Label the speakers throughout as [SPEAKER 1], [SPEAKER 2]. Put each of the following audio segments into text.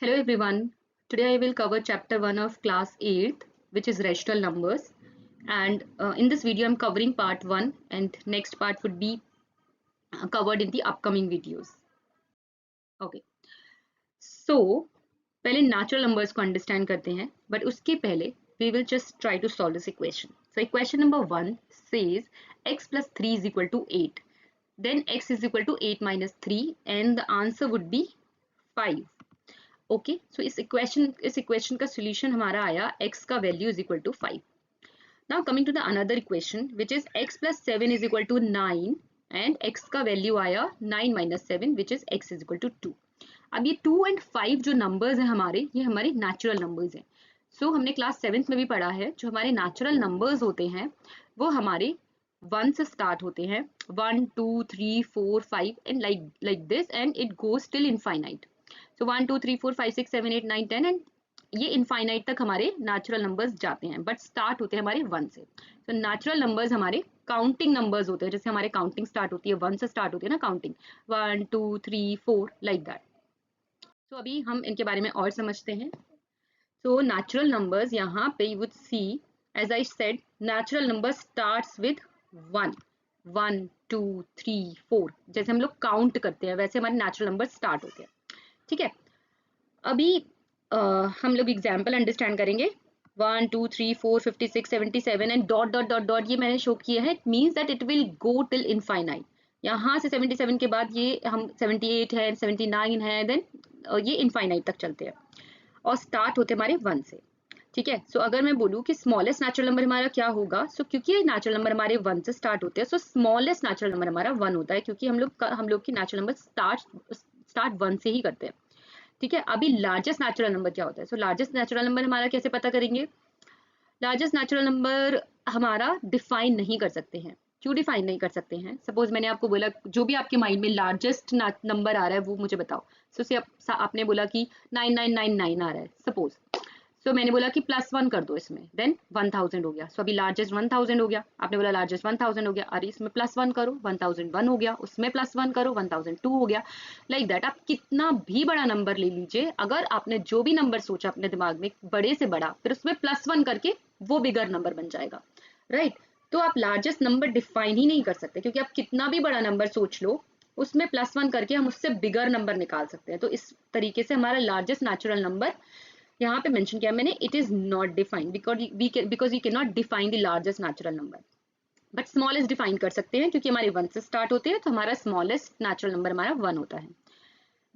[SPEAKER 1] Hello everyone. Today I will cover chapter 1 of class 8th, which is rational numbers. And in this video I'm covering part 1 and next part would be covered in the upcoming videos. Okay. So पहले natural numbers को understand करते हैं, but उसके पहले we will just try to solve this equation. So equation number 1 says x plus 3 is equal to 8. Then x is equal to 8 minus 3 and the answer would be 5. Okay so इस equation का solution हमारा आया x का value is equal to 5. Now coming to the another equation which is x plus 7 is equal to 9 and x का value आया 9 minus 7 which is x is equal to 2. अब ये 2 and 5 जो numbers हैं हमारे, ये हमारे नेचुरल नंबर्स हैं. सो हमने क्लास 7th में भी पढ़ा है, जो हमारे नेचुरल नंबर्स होते हैं वो हमारे 1 से स्टार्ट होते हैं. 1 2 3 4 5 and like this and it goes till infinite. So 1 2 3 4 5 6 7 8 9 10 and ये इनफाइनाइट तक हमारे नेचुरल नंबर्स जाते हैं, बट स्टार्ट होते हैं हमारे 1 से. तो नेचुरल नंबर्स हमारे काउंटिंग नंबर्स होते हैं, जैसे हमारे काउंटिंग स्टार्ट होती है 1 से स्टार्ट होती है ना काउंटिंग, 1 2 3 4 लाइक दैट. तो अभी हम इनके बारे में और समझते हैं. सो नेचुरल नंबर्स यहाँ पे you would see, as I said, natural number starts with 1 1 2 3 4. जैसे हम लोग काउंट करते हैं वैसे हमारे नेचुरल नंबर स्टार्ट होते हैं. ठीक है, अभी हम लोग एग्जाम्पल अंडरस्टैंड करेंगे. 1 2 3 4 56 77 and dot dot dot dot, ये मैंने शो किया है. It means that it will go till infinite. यहाँ से 77 के बाद ये हम 78 है, 79 है, देन ये इनफाइनाइट तक चलते हैं और स्टार्ट होते हमारे 1 से. ठीक है, सो अगर मैं बोलूँ कि स्मॉलेस्ट नेचुरल नंबर हमारा क्या होगा, सो क्योंकि ये नेचुरल नंबर हमारे 1 से स्टार्ट होते हैं, सो स्मॉलेस्ट नेचुरल नंबर हमारा 1 होता है, क्योंकि हम लोग की नेचुरल नंबर स्टार्ट 1 से ही करते हैं. ठीक है, अभी लार्जेस्ट नेचुरल नंबर क्या होता है. सो लार्जेस्ट नेचुरल नंबर हमारा कैसे पता करेंगे. लार्जेस्ट नेचुरल नंबर हमारा डिफाइन नहीं कर सकते हैं. क्यों डिफाइन नहीं कर सकते हैं. सपोज मैंने आपको बोला जो भी आपके माइंड में लार्जेस्ट नंबर आ रहा है वो मुझे बताओ. सो आपने बोला कि 9999 आ रहा है सपोज. सो मैंने बोला कि +1 कर दो इसमें, देन 1000 हो गया. सो अभी लार्जेस्ट 1000 हो गया. आपने बोला लार्जेस्ट 1000 हो गया, अरे इसमें +1 करो, 1001 हो गया. उसमें +1 करो, 1002 हो गया. Like that. आप कितना भी बड़ा नंबर ले लीजिए, अगर आपने जो भी नंबर सोचा अपने दिमाग में बड़े से बड़ा, फिर उसमें +1 करके वो बिगर नंबर बन जाएगा. राइट. तो आप लार्जेस्ट नंबर डिफाइन ही नहीं कर सकते, क्योंकि आप कितना भी बड़ा नंबर सोच लो उसमें +1 करके हम उससे बिगर नंबर निकाल सकते हैं. तो इस तरीके से हमारा लार्जेस्ट नेचुरल नंबर यहाँ पे मेंशन किया मैंने, it is not defined because we can not define the largest natural number. But smallest define कर सकते हैं, क्योंकि हमारे 1 से स्टार्ट होते हैं, तो हमारा स्मॉलेस्ट नेचुरल नंबर हमारा 1 होता है.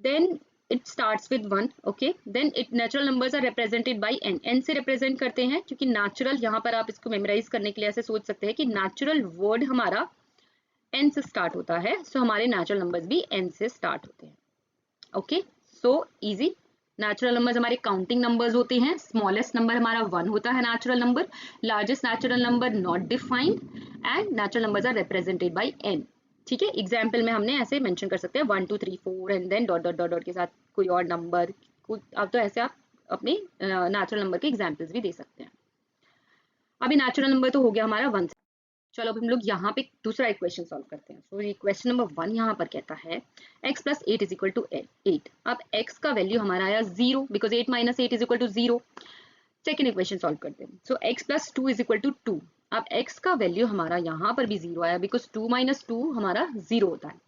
[SPEAKER 1] Then it starts with 1. Okay, then it natural numbers are represented by n. n से रिप्रेजेंट करते हैं, क्योंकि नेचुरल यहाँ पर आप इसको मेमोराइज करने के लिए ऐसे सोच सकते हैं कि नेचुरल वर्ड हमारा n से स्टार्ट होता है, सो हमारे नेचुरल नंबर्स भी n से स्टार्ट होते हैं. Okay, so easy. Natural numbers हमारे काउंटिंग नंबर्स होते हैं. स्मॉलेस्ट नंबर हमारा 1 होता है natural number. Largest natural number not defined and natural numbers are represented by n. ठीक है, एग्जाम्पल में हमने ऐसे मेंशन कर सकते हैं 1 2 3 4 and then dot dot dot dot के साथ कोई और नंबर. अब तो ऐसे आप अपने नेचुरल नंबर के एग्जाम्पल्स भी दे सकते हैं. अभी नेचुरल नंबर तो हो गया हमारा 1. चलो अब हम लोग यहाँ पे दूसरा इक्वेशन सॉल्व करते हैं. सो इक्वेशन नंबर 1 यहाँ पर कहता है x plus 8 is equal to 8. अब x का वैल्यू हमारा आया 0, because 8 minus 8 is equal to 0. Second equation solve करते हैं. So x plus 2 is equal to 2. अब x का वैल्यू हमारा यहाँ पर भी 0 आया, बिकॉज 2 माइनस 2 हमारा 0 होता है.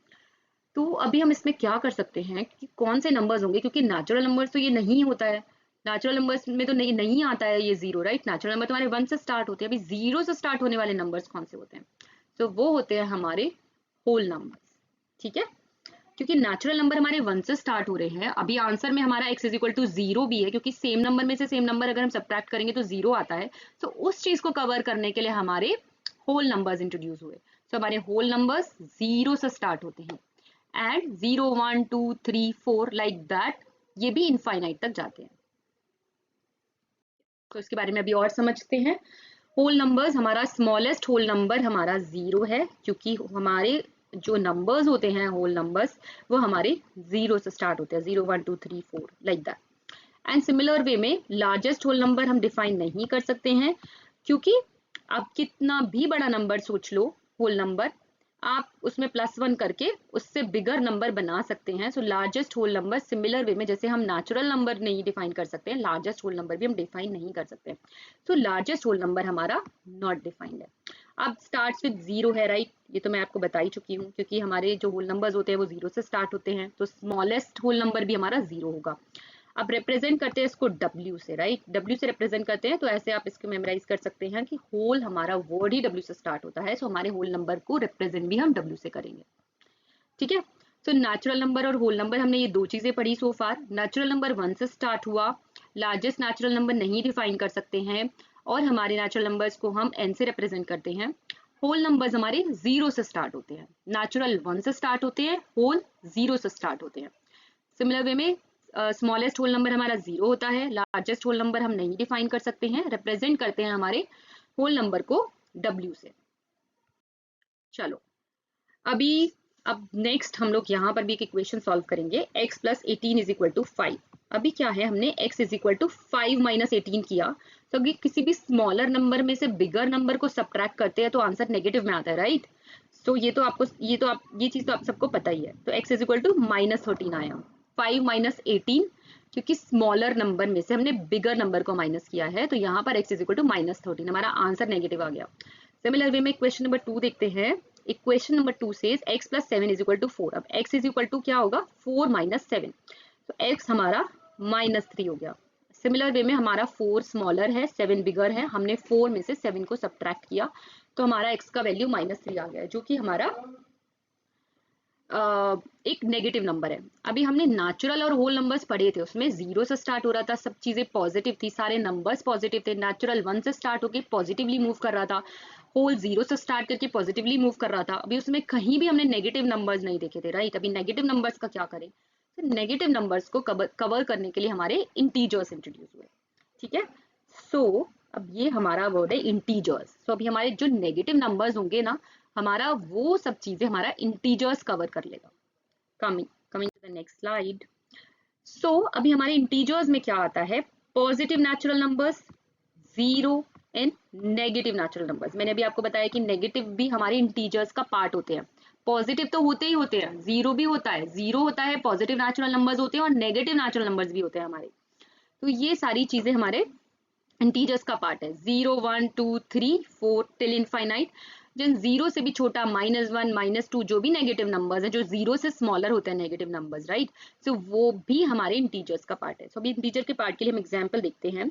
[SPEAKER 1] तो अभी हम इसमें क्या कर सकते हैं कि कौन से नंबर्स होंगे, क्योंकि नेचुरल नंबर्स तो ये नहीं होता है. नेचुरल नंबर्स में तो नहीं आता है ये 0. राइट. नेचुरल नंबर तो हमारे 1 से स्टार्ट होते हैं. अभी 0 से स्टार्ट होने वाले नंबर्स कौन से होते हैं. तो वो होते हैं हमारे होल नंबर्स. ठीक है, क्योंकि नेचुरल नंबर हमारे 1 से स्टार्ट हो रहे हैं. अभी आंसर में हमारा x इज इक्वल टू 0 भी है, क्योंकि सेम नंबर में से सेम नंबर अगर हम सब्ट्रैक्ट करेंगे तो 0 आता है. तो उस चीज को कवर करने के लिए हमारे होल नंबर्स इंट्रोड्यूस हुए. तो हमारे होल नंबर्स 0 से स्टार्ट होते हैं एंड 0 1 2 3 4 लाइक दैट, ये भी इनफाइनाइट तक जाते हैं. तो इसके बारे में अभी और समझते हैं. होल नंबर्स, हमारा स्मॉलेस्ट होल नंबर हमारा 0 है, क्योंकि हमारे जो नंबर्स होते हैं होल नंबर्स वो हमारे 0 से स्टार्ट होते हैं. 0 1 2 3 4 like that. And similar way में लार्जेस्ट होल नंबर हम डिफाइन नहीं कर सकते हैं, क्योंकि आप कितना भी बड़ा नंबर सोच लो होल नंबर, आप उसमें +1 करके उससे बिगर नंबर बना सकते हैं। So largest whole number similar way में जैसे हम नेचुरल नंबर नहीं डिफाइन कर सकते हैं, लार्जेस्ट होल नंबर भी हम डिफाइन नहीं कर सकते। सो लार्जेस्ट होल नंबर हमारा नॉट डिफाइंड है। अब स्टार्ट्स विद 0 है, राइट? ये तो मैं आपको बता ही चुकी हूँ, क्योंकि हमारे जो होल नंबर्स होते हैं वो 0 से स्टार्ट होते हैं, तो स्मॉलेस्ट होल नंबर भी हमारा 0 होगा। अब रिप्रेजेंट करते हैं इसको W से, राइट? W से रिप्रेजेंट करते हैं, तो ऐसे आप इसको मेमोराइज कर सकते हैं कि होल हमारा वर्ड ही W से स्टार्ट होता है, सो हमारे होल नंबर को रिप्रेजेंट भी हम W से करेंगे। ठीक है? सो नेचुरल नंबर और होल नंबर हमने ये दो चीजें पढ़ी सो फार। नेचुरल नंबर 1 से स्टार्ट हुआ, लार्जेस्ट नेचुरल नंबर नहीं डिफाइन कर सकते हैं, और हमारे नेचुरल नंबर्स को हम n से रिप्रेजेंट करते हैं। होल नंबर्स हमारे 0 से स्टार्ट होते हैं, नेचुरल 1 से स्टार्ट होते हैं, होल 0 से स्टार्ट होते हैं। सिमिलर वे में स्मॉलेस्ट होल नंबर हमारा 0 होता है, लार्जेस्ट होल नंबर हम नहीं डिफाइन कर सकते हैं, रिप्रेजेंट करते हैं हमारे होल नंबर को W से। चलो अभी अब नेक्स्ट हम लोग यहाँ पर भी एक इक्वेशन सॉल्व करेंगे, x + 18 = 5। अभी क्या है, हमने x = 5 - 18 किया, तो अगर किसी भी स्मॉलर नंबर में से बिगर नंबर को सब्ट्रैक्ट करते हैं तो आंसर नेगेटिव में आता है, राइट? सो ये चीज तो आप सबको पता ही है। तो x = -13 आया, 5 - 18, क्योंकि स्मॉलर नंबर में से हमने बिगर नंबर को माइनस किया है, तो यहाँ पर x = -13, हमारा आंसर नेगेटिव आ गया। सिमिलर वे में क्वेश्चन नंबर 2 देखते हैं। इक्वेशन नंबर 2 से x + 7 = 4। अब x = क्या होगा, 4 - 7, तो x हमारा -3 हो गया। सिमिलर वे में हमारा 4 स्मॉलर है, 7 बिगर है, हमने 4 में से 7 को सब्ट्रैक्ट किया, तो हमारा x का वैल्यू -3 आ गया, जो कि हमारा एक नेगेटिव नंबर है। अभी हमने नेचुरल और होल नंबर्स पढ़े थे, उसमें 0 से स्टार्ट हो रहा था, सब चीजें पॉजिटिव थी, सारे नंबर्स पॉजिटिव थे। नेचुरल 1 से स्टार्ट होके पॉजिटिवली मूव कर रहा था, होल 0 से स्टार्ट करके पॉजिटिवली मूव कर रहा था। अभी उसमें कहीं भी हमने नेगेटिव नंबर्स नहीं देखे थे, राइट? अभी नेगेटिव नंबर्स का क्या करें? तो नेगेटिव नंबर्स को कवर करने के लिए हमारे इंटीजर्स इंट्रोड्यूस हुए। ठीक है? सो अब ये हमारा वर्ड है इंटीजर्स। सो अभी हमारे जो नेगेटिव नंबर्स होंगे ना, हमारा वो सब चीजें हमारा इंटीजर्स कवर कर लेगा। Coming to the next slide. So अभी हमारे इंटीजर्स में क्या आता है, positive natural numbers, 0 and negative natural numbers. मैंने अभी आपको बताया कि नेगेटिव भी हमारे इंटीजर्स का पार्ट होते हैं, पॉजिटिव तो होते ही होते हैं, 0 भी होता है, 0 होता है, पॉजिटिव नेचुरल नंबर्स होते हैं, और नेगेटिव नेचुरल नंबर्स भी होते हैं हमारे। तो ये सारी चीजें हमारे इंटीजर्स का पार्ट है, 0 1 2 3 4 टिल इनफाइनाइट। जिन 0 से भी छोटा, -1 -2, जो भी नेगेटिव नंबर्स हैं, जो 0 से स्मॉलर होते हैं नेगेटिव नंबर्स, राइट? सो वो भी हमारे इंटीजर्स का पार्ट है। सो अभी इंटीजर के पार्ट के लिए हम एग्जांपल देखते हैं,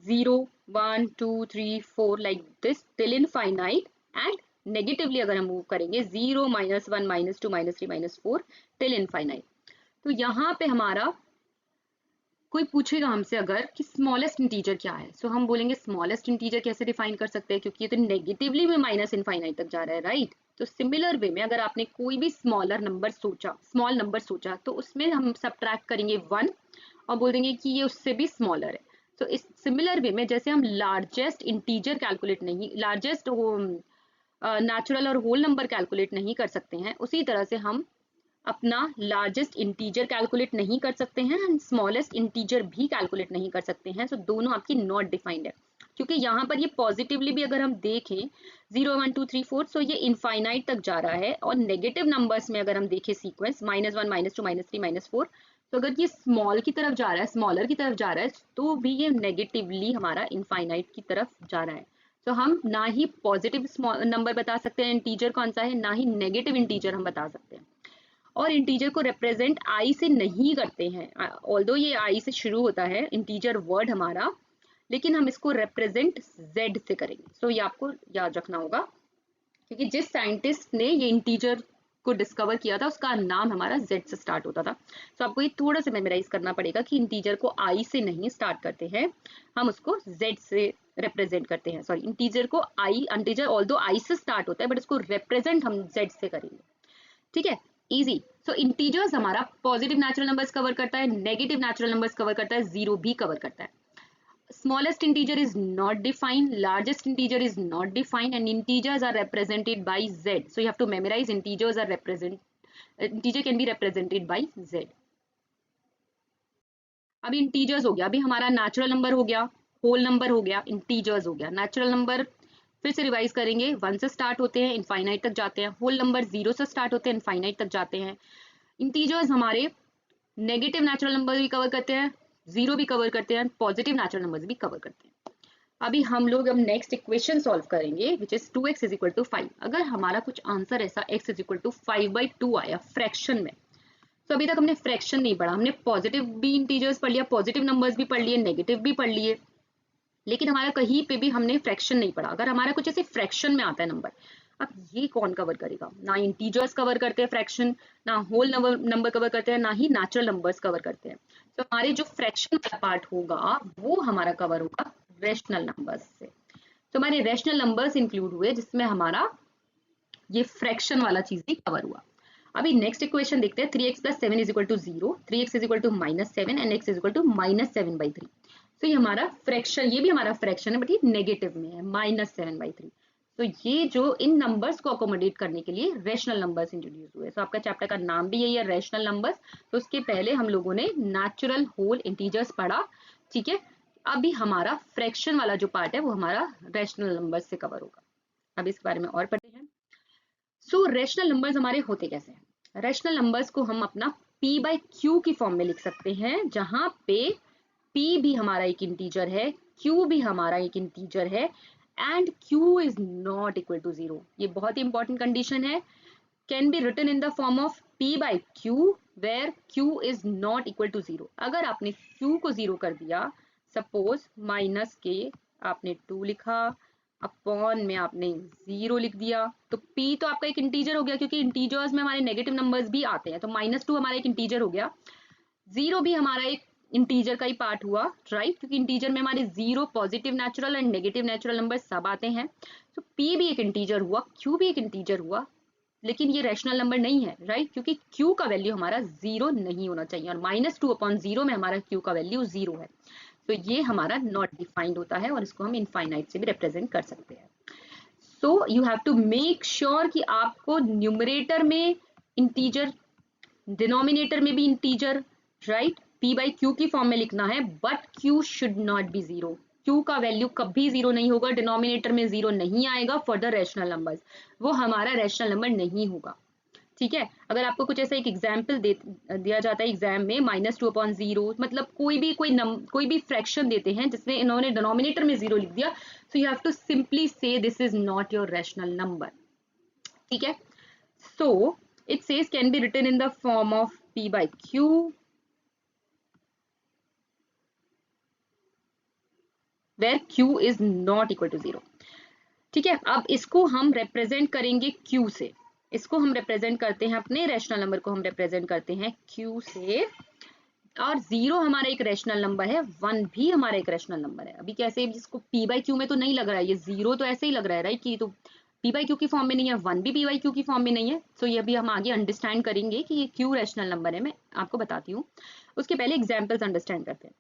[SPEAKER 1] 0 1 2 3 4 like this till infinite, and negatively अगर हम मूव करेंगे, 0 -1 -2 -3 -4 टिल इनफाइनाइट। तो यहाँ पे हमारा कोई पूछेगा हमसे अगर कि स्मॉलेस्ट इंटीजर क्या है, सो हम बोलेंगे स्मॉलेस्ट इंटीजर कैसे डिफाइन कर सकते हैं, क्योंकि ये तो नेगेटिवली में माइनस इनफाइनाइट तक जा रहा है, राइट? तो सिमिलर वे में अगर आपने कोई भी स्मॉल नंबर सोचा, तो उसमें हम सब्ट्रैक्ट करेंगे 1 और बोल देंगे कि ये उससे भी स्मॉलर है। तो इस सिमिलर वे में जैसे हम लार्जेस्ट इंटीजर कैलकुलेट नहीं, लार्जेस्ट नेचुरल और होल नंबर कैलकुलेट नहीं कर सकते हैं, उसी तरह से हम अपना लार्जेस्ट इंटीजर कैलकुलेट नहीं कर सकते हैं एंड स्मॉलेस्ट इंटीजर भी कैलकुलेट नहीं कर सकते हैं। सो दोनों आपकी नॉट डिफाइंड है, क्योंकि यहाँ पर ये पॉजिटिवली भी अगर हम देखें 0 1 2 3 4, सो ये इनफाइनाइट तक जा रहा है, और नेगेटिव नंबर्स में अगर हम देखें सीक्वेंस -1 -2 -3 -4, तो अगर ये स्मॉल की तरफ जा रहा है, स्मॉलर की तरफ जा रहा है, तो भी ये नेगेटिवली हमारा इनफाइनाइट की तरफ जा रहा है। तो हम ना ही पॉजिटिव नंबर बता सकते हैं इंटीजर कौन सा है, ना ही नेगेटिव इंटीजर हम बता सकते हैं। और इंटीजर को रिप्रेजेंट आई से नहीं करते हैं, ऑल्दो ये आई से शुरू होता है इंटीजर वर्ड हमारा, लेकिन हम इसको रिप्रेजेंट जेड से करेंगे। सो ये आपको याद रखना होगा, क्योंकि जिस साइंटिस्ट ने ये इंटीजर को डिस्कवर किया था उसका नाम हमारा जेड से स्टार्ट होता था। तो आपको ये थोड़ा सा मेमोराइज करना पड़ेगा कि इंटीजर को आई से नहीं स्टार्ट करते हैं, हम उसको जेड से रिप्रेजेंट करते हैं। सॉरी, इंटीजर को इंटीजर ऑल्दो आई से स्टार्ट होता है, बट इसको रिप्रेजेंट हम जेड से करेंगे। ठीक है, इजी। सो इंटीजर्स हमारा पॉजिटिव नेचुरल नंबर्स कवर करता है, नेगेटिव नेचुरल नंबर्स कवर करता है, 0 भी कवर करता है। Smallest integer is not defined, largest integer is not defined, and integers are represented by z. So you have to memorize integer can be represented by z. अभी integers हो गया, अभी हमारा नेचुरल नंबर हो गया, whole number हो गया, integers हो गया। नेचुरल नंबर फिर से रिवाइज करेंगे, 1 से स्टार्ट होते हैं, इनफाइनाइट तक जाते हैं, होल नंबर 0 से स्टार्ट होते हैं, इनफाइनाइट तक जाते हैं। इंटीजर्स हमारे नेगेटिव नेचुरल नंबर भी कवर करते हैं, 0 भी कवर करते हैं, पॉजिटिव नेचुरल नंबर्स भी कवर करते हैं। अभी हम लोग अब नेक्स्ट इक्वेशन सॉल्व करेंगे which is 2x is equal to 5। अगर हमारा कुछ आंसर ऐसा x इज इक्वल टू 5/2 आया फ्रैक्शन में, तो अभी तक हमने फ्रैक्शन नहीं पढ़ा, हमने पॉजिटिव भी इंटीजर्स पढ़ लिया, पॉजिटिव नंबर्स भी पढ़ लिए, नेगेटिव भी पढ़ लिए, लेकिन हमारा कहीं पे भी हमने फ्रैक्शन नहीं पढ़ा। अगर हमारा कुछ ऐसे फ्रैक्शन में आता है नंबर, अब ये कौन कवर करेगा? ना इंटीजर्स कवर करते हैं फ्रैक्शन, ना होल नंबर कवर करते हैं, ना ही नेचुरल नंबर्स कवर करते हैं। तो हमारे जो फ्रैक्शन वाला पार्ट होगा वो हमारा कवर होगा रेशनल नंबर्स से। तो हमारे रेशनल नंबर्स इंक्लूड हुए जिसमें हमारा ये फ्रैक्शन वाला चीज भी कवर हुआ। अभी नेक्स्ट इक्वेशन देखते हैं, 3x plus 7 is equal to 0, 3x is equal to -7 and x is equal to -7/3। तो ये हमारा फ्रैक्शन, ये भी हमारा फ्रैक्शन है बट ये नेगेटिव में है, -7/3। तो ये जो इन नंबर्स को अकोमोडेट करने के लिए रेशनल नंबर्स इंट्रोड्यूस हुए। तो आपका चैप्टर का नाम भी यही है, रेशनल नंबर्स। तो उसके पहले हम लोगों ने नेचुरल, होल, इंटीजर्स पढ़ा, ठीक है। अभी हमारा फ्रैक्शन वाला जो पार्ट है वो हमारा रेशनल नंबर्स से कवर होगा। अब इसके बारे में और पढ़ते हैं। सो रेशनल नंबर्स हमारे होते कैसे हैं? रेशनल नंबर्स को हम अपना p/q की फॉर्म में लिख सकते हैं, जहां पे p भी हमारा एक इंटीजर है, q भी हमारा एक इंटीजर है and q is not equal to 0। ये बहुत ही इंपॉर्टेंट कंडीशन है। Can be written in the form of p/q where q is not equal to 0। अगर आपने q को 0 कर दिया, सपोज माइनस के आपने 2 लिखा, अपॉन में आपने 0 लिख दिया, तो p तो आपका एक इंटीजर हो गया, क्योंकि इंटीजर्स में हमारे नेगेटिव नंबर्स भी आते हैं। तो -2 हमारा एक इंटीजर हो गया, 0 भी हमारा एक इंटीजर का ही पार्ट हुआ, राइट, क्योंकि इंटीजर में हमारे 0 positive natural and negative natural number सब आते हैं। तो p भी एक इंटीजर हुआ, q भी एक इंटीजर हुआ, लेकिन ये रैशनल नंबर नहीं है, राइट, क्योंकि q का वैल्यू हमारा 0 नहीं होना चाहिए, और -2/0 में हमारा q का वैल्यू 0 है। तो ये हमारा नॉट डिफाइंड होता है, और इसको हम इनफाइनाइट से भी रिप्रेजेंट कर सकते हैं। So you have to make sure कि आपको न्यूमरेटर में इंटीजर, डिनोमिनेटर में भी इंटीजर, राइट, p/q की फॉर्म में लिखना है, but q should not B 0। q का वैल्यू कभी 0 नहीं होगा, डिनोमिनेटर में 0 नहीं आएगा फॉर द रैशनल नंबर्स, वो हमारा रैशनल नंबर नहीं होगा, ठीक है। अगर आपको कुछ ऐसा एक एग्जाम्पल दिया जाता है एग्जाम में, -2/0, मतलब कोई भी फ्रैक्शन देते हैं जिसमें इन्होंने डिनोमिनेटर में 0 लिख दिया, so you have to simply say this is not your rational number, ठीक है। So it says can be written in the form of p/q where q is not equal to 0, ठीक है। अब इसको हम रिप्रेजेंट करेंगे q से, इसको हम रिप्रेजेंट करते हैं, अपने रैशनल नंबर को हम रिप्रेजेंट करते हैं q से, और 0 हमारा एक रैशनल नंबर है, 1 भी हमारा एक रैशनल नंबर है। अभी कैसे, जिसको p/q में तो नहीं लग रहा है, ये 0 तो ऐसे ही लग रहा है, राइट, कि तो p/q की फॉर्म में नहीं है, 1 भी p/q की फॉर्म में नहीं है। सो ये अभी हम आगे अंडरस्टैंड करेंगे कि ये q रैशनल नंबर है, मैं आपको बताती हूँ। उसके पहले एग्जाम्पल्स अंडरस्टैंड करते हैं।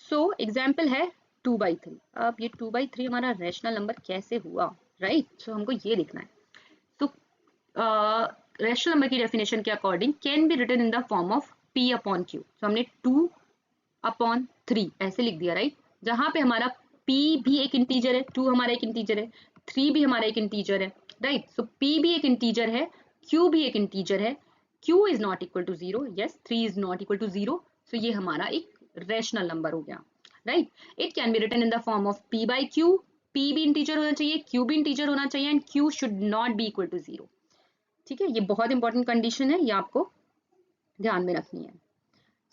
[SPEAKER 1] सो एग्जाम्पल है 2/3। अब ये 2/3 हमारा रैशनल नंबर कैसे हुआ, राइट, सो हमको ये देखना है। तो रैशनल नंबर की डेफिनेशन के according can be written in the form of p/q। तो हमने 2/3 ऐसे लिख दिया, राइट, जहां पे हमारा p भी एक इंटीजर है, 2 हमारा एक इंटीजर है, 3 भी हमारा एक इंटीजर है, राइट। सो p भी एक इंटीजर है, q भी एक इंटीजर है, q is not equal to 0, yes, 3 is not equal to 0। So ये हमारा एक रैशनल नंबर हो गया, right. It can be written in the form of p/q, p भी इंटीजर होना चाहिए, q भी इंटीजर होना चाहिए, and q should not be equal to 0, ठीक है। ये बहुत इंपॉर्टेंट कंडीशन है, ये आपको ध्यान में रखनी है।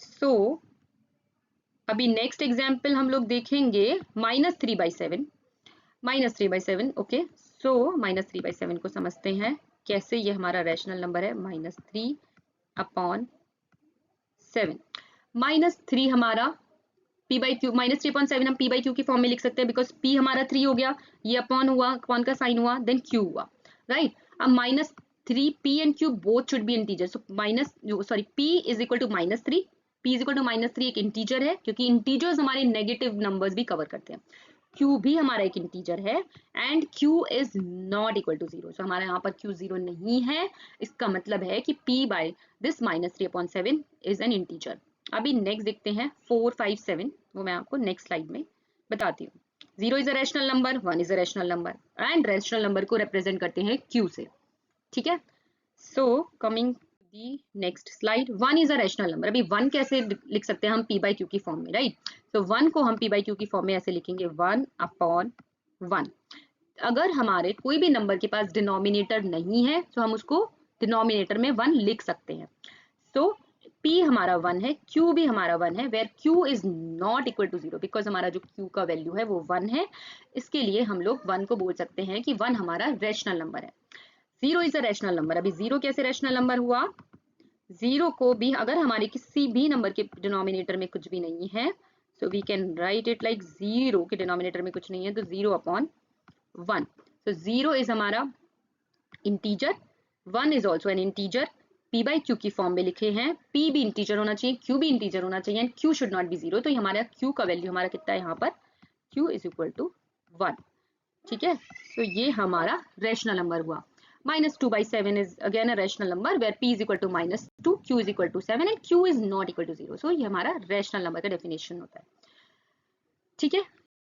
[SPEAKER 1] सो अभी नेक्स्ट एग्जाम्पल हम लोग देखेंगे -3/7, -3/7, ओके। सो -3/7 को समझते हैं कैसे, ये हमारा रैशनल नंबर है, -3/7। -3 हमारा p/q, -3/7 हम p/q की फॉर्म में लिख सकते हैं, बिकॉज p हमारा 3 हो गया, ये अपॉन हुआ, अपॉन का साइन हुआ, देन q हुआ, राइट। अब -3, p and q both should be integer, so p is equal to -3, p is equal to -3 एक इंटीजर है, क्योंकि इंटीजर्स हमारे नेगेटिव नंबर्स भी कवर करते हैं। q भी हमारा एक इंटीजर है, and q is not equal to 0, so हमारे यहाँ पर q 0 नहीं है, इसका मतलब है कि p by this -3/7 is an integer. अभी नेक्स्ट देखते हैं 4, 5, 7, वो मैं आपको नेक्स्ट स्लाइड में बताती हूँ। 0 is a rational number, 1 is a rational number and rational number को रिप्रेजेंट करते हैं Q से, ठीक है। So coming the next slide, 1 is a rational number. अभी 1 कैसे लिख सकते हैं हम P by Q की फॉर्म में, राइट। सो 1 को हम P by Q की फॉर्म में ऐसे लिखेंगे 1 अपॉन 1। अगर हमारे कोई भी नंबर के पास डिनोमिनेटर नहीं है तो हम उसको डिनोमिनेटर में 1 लिख सकते हैं। सो P हमारा 1 है, Q भी हमारा 1 है, where Q is not equal to 0, because हमारा जो Q का वैल्यू है वो 1 है। इसके लिए हम लोग 1 को बोल सकते हैं कि 1 हमारा रैशनल नंबर है। 0 इज अ रैशनल नंबर। अभी 0 कैसे रैशनल नंबर हुआ? 0 को भी अगर हमारे किसी भी नंबर के डिनोमिनेटर में कुछ भी नहीं है, so we can write it like 0 के डिनोमिनेटर में कुछ नहीं है तो 0 अपॉन 1। सो 0 इज हमारा integer, 1 is also an integer. P by Q की फॉर्म में लिखे हैं, P भी इंटीजर होना चाहिए, Q भी इंटीजर होना चाहिए and Q should not B 0। तो हमारा Q का वैल्यू हमारा कितना है यहाँ पर? Q इज इक्वल टू 1, ठीक है। तो ये हमारा रैशनल नंबर हुआ। -2/7 is again a rational number where P is equal to -2, Q is equal to 7 and Q is not equal to 0. So ये हमारा रैशनल नंबर का डेफिनेशन होता है, ठीक है।